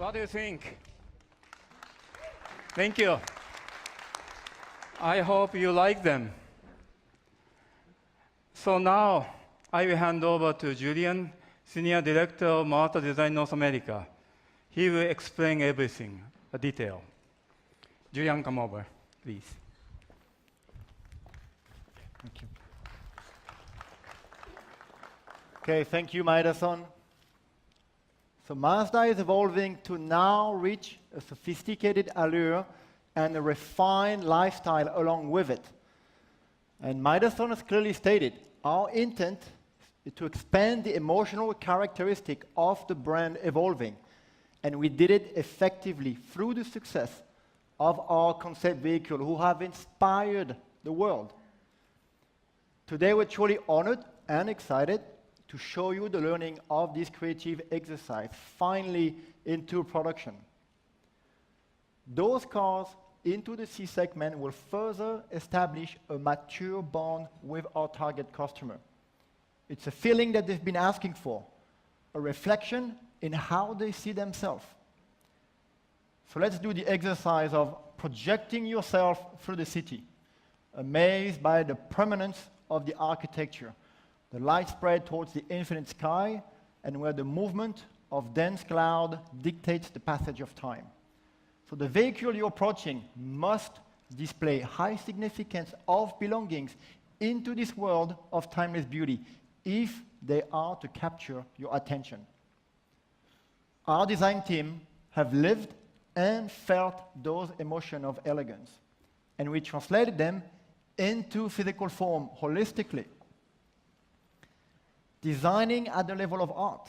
What do you think? Thank you. I hope you like them. So now I will hand over to Julian, Senior Director of Mazda Design North America. He will explain everything, a detail. Julian, come over, please. Thank you. Okay, thank you, Maeda-san. So Mazda is evolving to now reach a sophisticated allure and a refined lifestyle along with it. And Maeda-san has clearly stated, our intent is to expand the emotional characteristic of the brand evolving. And we did it effectively through the success of our concept vehicle who have inspired the world. Today we're truly honored and excited to show you the learning of this creative exercise, finally into production. Those cars into the C segment will further establish a mature bond with our target customer. It's a feeling that they've been asking for, a reflection in how they see themselves. So let's do the exercise of projecting yourself through the city, amazed by the permanence of the architecture, the light spread towards the infinite sky, and where the movement of dense cloud dictates the passage of time. So the vehicle you're approaching must display high significance of belongings into this world of timeless beauty if they are to capture your attention. Our design team have lived and felt those emotions of elegance, and we translated them into physical form holistically. Designing at the level of art,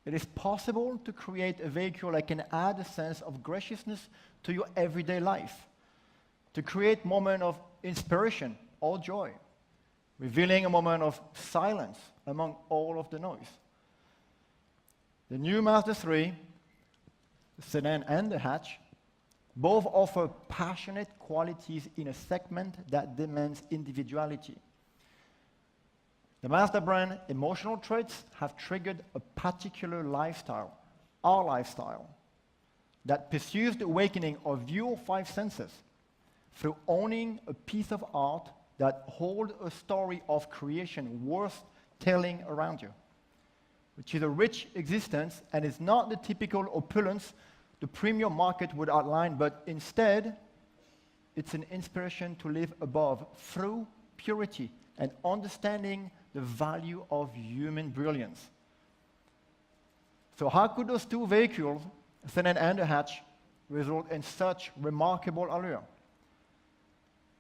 it is possible to create a vehicle that can add a sense of graciousness to your everyday life, to create a moment of inspiration or joy, revealing a moment of silence among all of the noise. The new Mazda3, the sedan and the hatch, both offer passionate qualities in a segment that demands individuality. The Mazda brand emotional traits have triggered a particular lifestyle, our lifestyle, that pursues the awakening of your five senses through owning a piece of art that holds a story of creation worth telling around you, which is a rich existence and is not the typical opulence the premium market would outline, but instead, it's an inspiration to live above through purity and understanding the value of human brilliance. So how could those two vehicles, sedan and a hatch, result in such remarkable allure?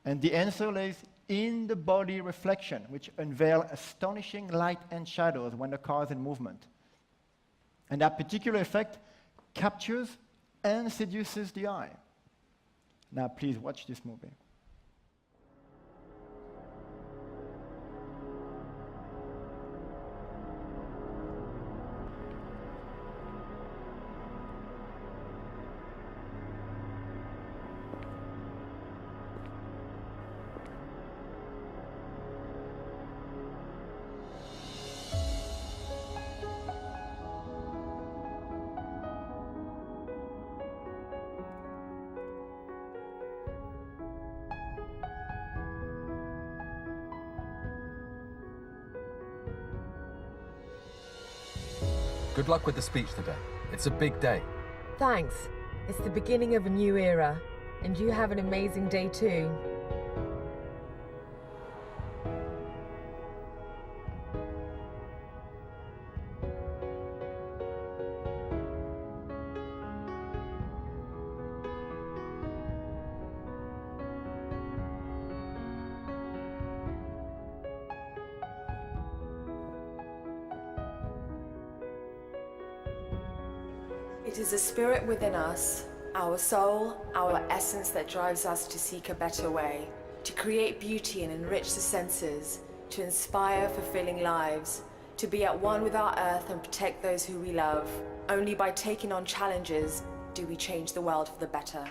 And the answer lays in the body reflection, which unveil astonishing light and shadows when the car is in movement. And that particular effect captures and seduces the eye. Now please watch this movie. Good luck with the speech today. It's a big day. Thanks. It's the beginning of a new era, and you have an amazing day too. It is a spirit within us, our soul, our essence that drives us to seek a better way, to create beauty and enrich the senses, to inspire fulfilling lives, to be at one with our earth and protect those who we love. Only by taking on challenges do we change the world for the better.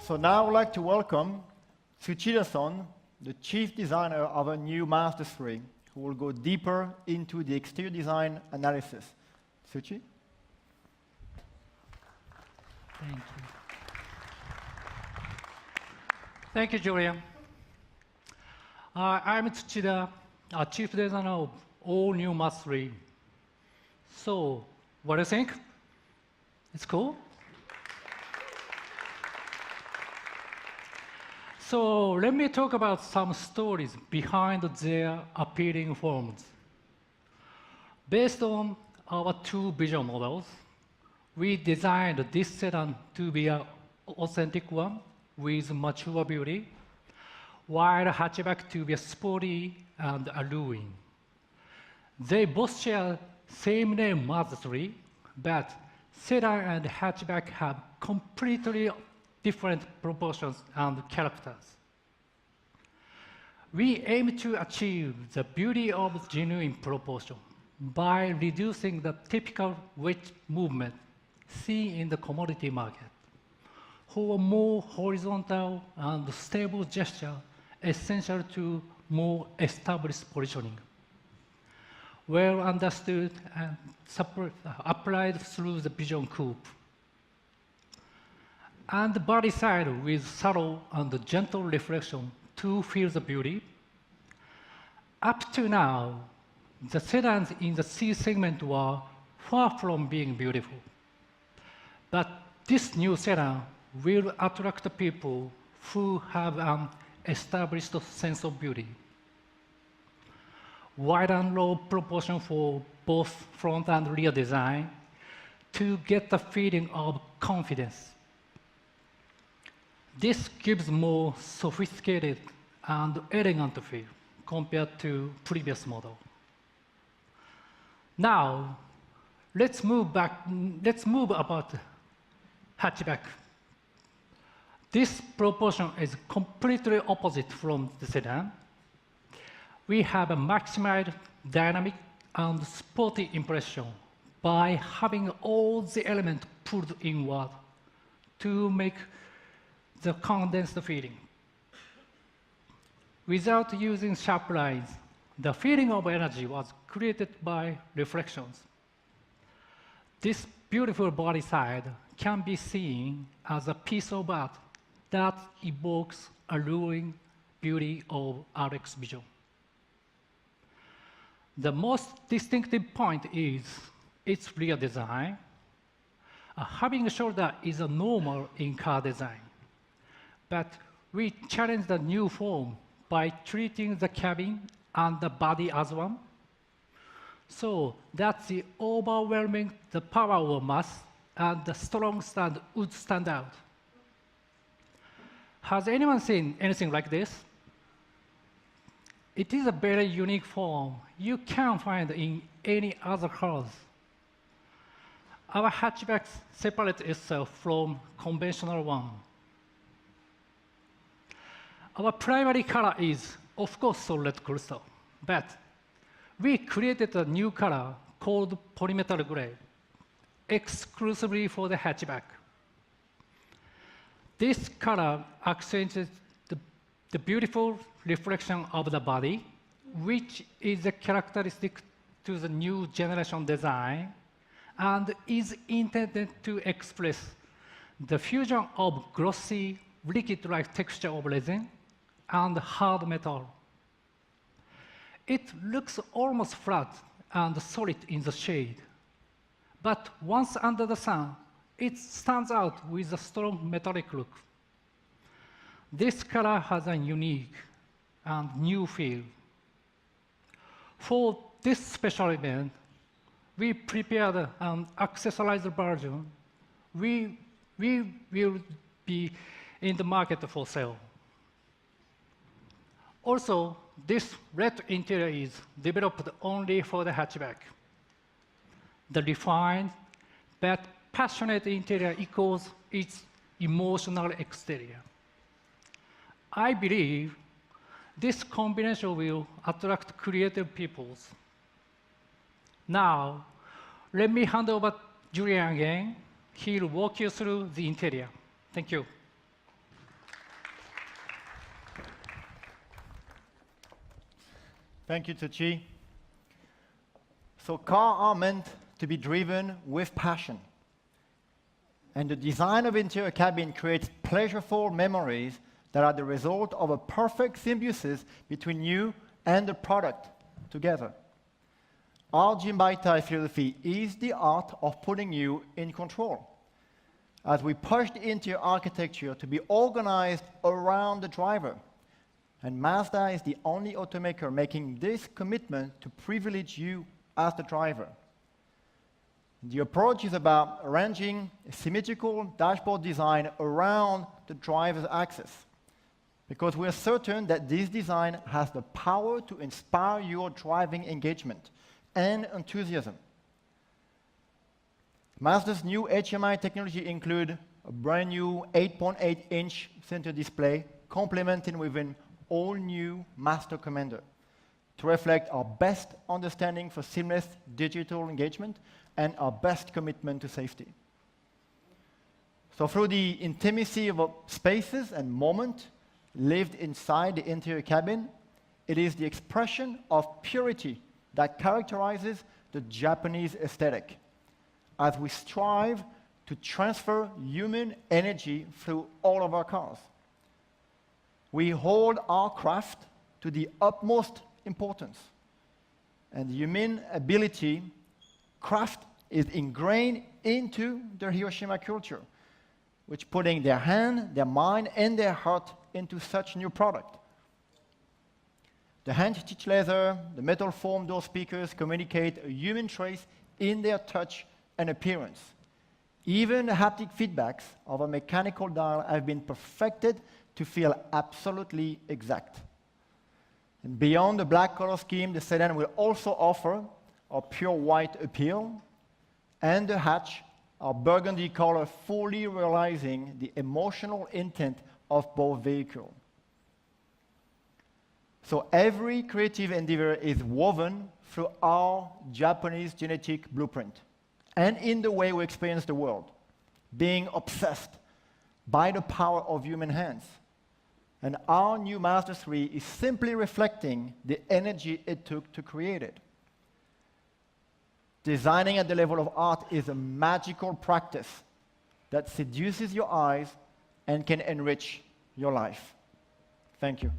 So now I'd like to welcome Tsuchida-san, the chief designer of a new Mazda3, who will go deeper into the exterior design analysis. Tsuchi? Thank you. Thank you, Julian. I'm Tsuchida, chief designer of all new Mazda3. So, what do you think? It's cool? So let me talk about some stories behind their appealing forms. Based on our two vision models, we designed this sedan to be an authentic one with mature beauty, while hatchback to be sporty and alluring. They both share same name Mazda3, but sedan and hatchback have completely different proportions and characters. We aim to achieve the beauty of genuine proportion by reducing the typical weight movement seen in the commodity market, for a more horizontal and stable gesture essential to more established positioning, well understood and applied through the vision coupe. And the body side with subtle and gentle reflection to feel the beauty. Up to now, the sedans in the C segment were far from being beautiful. But this new sedan will attract people who have an established sense of beauty. Wide and low proportion for both front and rear design to get the feeling of confidence. This gives more sophisticated and elegant feel compared to previous model. Now, let's move about hatchback. This proportion is completely opposite from the sedan. We have a maximized dynamic and sporty impression by having all the elements pulled inward to make the condensed feeling. Without using sharp lines, the feeling of energy was created by reflections. This beautiful body side can be seen as a piece of art that evokes alluring beauty of RX vision. The most distinctive point is its rear design. Having a shoulder is a normal in car design. But we challenge the new form by treating the cabin and the body as one, so that the overwhelming the power of mass and the strong stand would stand out. Has anyone seen anything like this? It is a very unique form you can't find in any other cars. Our hatchback separates itself from conventional one. Our primary color is, of course, solid crystal, but we created a new color called polymetal gray, exclusively for the hatchback. This color accentuates the beautiful reflection of the body, which is a characteristic to the new generation design, and is intended to express the fusion of glossy, liquid-like texture of resin and hard metal. It looks almost flat and solid in the shade, but once under the sun, it stands out with a strong metallic look. This color has a unique and new feel. For this special event, we prepared an accessorized version. We will be in the market for sale. Also, this red interior is developed only for the hatchback. The refined but passionate interior echoes its emotional exterior. I believe this combination will attract creative peoples. Now, let me hand over to Julian again. He'll walk you through the interior. Thank you. Thank you, Tsuchi. So cars are meant to be driven with passion. And the design of interior cabin creates pleasurable memories that are the result of a perfect symbiosis between you and the product together. Our Jimbaitai philosophy is the art of putting you in control, as we push the interior architecture to be organized around the driver. And Mazda is the only automaker making this commitment to privilege you as the driver. The approach is about arranging a symmetrical dashboard design around the driver's axis, because we are certain that this design has the power to inspire your driving engagement and enthusiasm. Mazda's new HMI technology include a brand new 8.8-inch center display, complemented with an all-new Master Commander to reflect our best understanding for seamless digital engagement and our best commitment to safety. So through the intimacy of spaces and moment lived inside the interior cabin, it is the expression of purity that characterizes the Japanese aesthetic, as we strive to transfer human energy through all of our cars. We hold our craft to the utmost importance, and human ability, craft is ingrained into their Hiroshima culture, which putting their hand, their mind, and their heart into such new product. The hand-stitched leather, the metal foam door speakers communicate a human trace in their touch and appearance. Even the haptic feedbacks of a mechanical dial have been perfected to feel absolutely exact. And beyond the black color scheme, the sedan will also offer a pure white appeal, and the hatch, our burgundy color, fully realizing the emotional intent of both vehicles. So every creative endeavor is woven through our Japanese genetic blueprint and in the way we experience the world, being obsessed by the power of human hands. And our new Mazda3 is simply reflecting the energy it took to create it. Designing at the level of art is a magical practice that seduces your eyes and can enrich your life. Thank you.